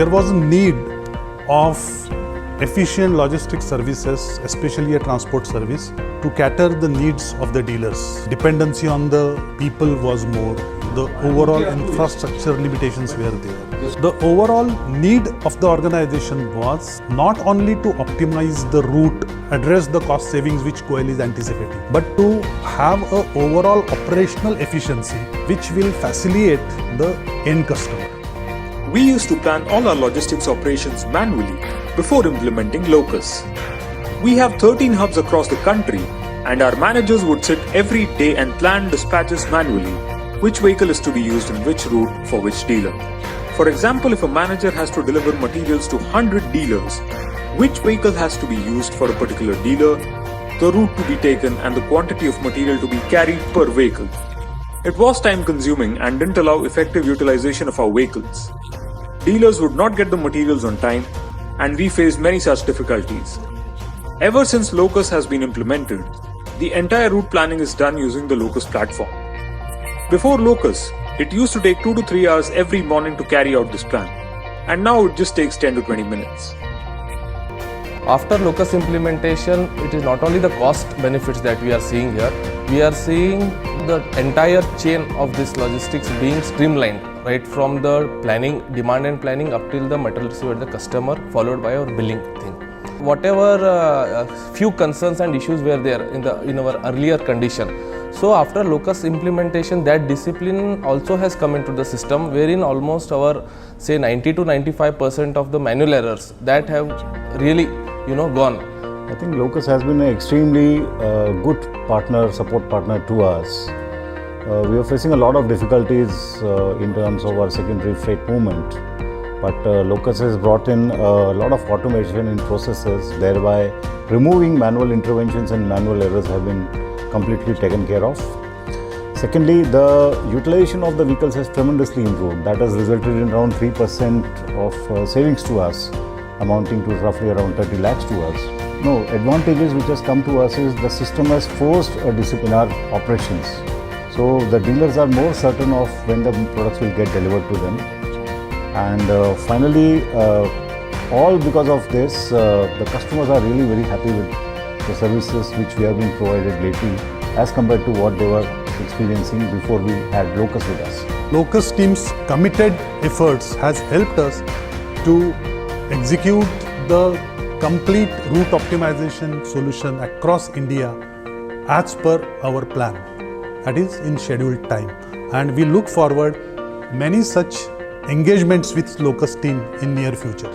there was a need of efficient logistics services, especially a transport service, to cater the needs of the dealers. Dependency on the people was more. The overall infrastructure limitations were there. The overall need of the organization was not only to optimize the route, address the cost savings which KOEL is anticipating, but to have an overall operational efficiency which will facilitate the end customer. We used to plan all our logistics operations manually before implementing Locus. We have 13 hubs across the country, and our managers would sit every day and plan dispatches manually, which vehicle is to be used in which route for which dealer. For example, if a manager has to deliver materials to 100 dealers, which vehicle has to be used for a particular dealer, the route to be taken, and the quantity of material to be carried per vehicle. It was time consuming and didn't allow effective utilization of our vehicles. Dealers would not get the materials on time, and we faced many such difficulties. Ever since Locus has been implemented, the entire route planning is done using the Locus platform. Before Locus, it used to take 2 to 3 hours every morning to carry out this plan, and now it just takes 10 to 20 minutes. After Locus implementation, it is not only the cost benefits that we are seeing here, we are seeing the entire chain of this logistics being streamlined, right from the planning, demand and planning up till the material received at the customer, followed by our billing thing. Whatever few concerns and issues were there in our earlier condition. So after Locus implementation, that discipline also has come into the system, wherein almost our say 90 to 95% of the manual errors that have really gone. I think Locus has been an extremely good partner, support partner to us. We are facing a lot of difficulties in terms of our secondary freight movement, but Locus has brought in a lot of automation in processes, thereby removing manual interventions and manual errors have been completely taken care of. Secondly, the utilization of the vehicles has tremendously improved. That has resulted in around 3% of savings to us, amounting to roughly around 30 lakhs to us. No, advantages which has come to us is the system has forced a discipline in our operations. So the dealers are more certain of when the products will get delivered to them. And finally, all because of this, the customers are really very happy with the services which we have been provided lately as compared to what they were experiencing before we had Locus with us. Locus team's committed efforts has helped us to execute the complete route optimization solution across India as per our plan, that is in scheduled time, and we look forward many such engagements with Locus team in near future.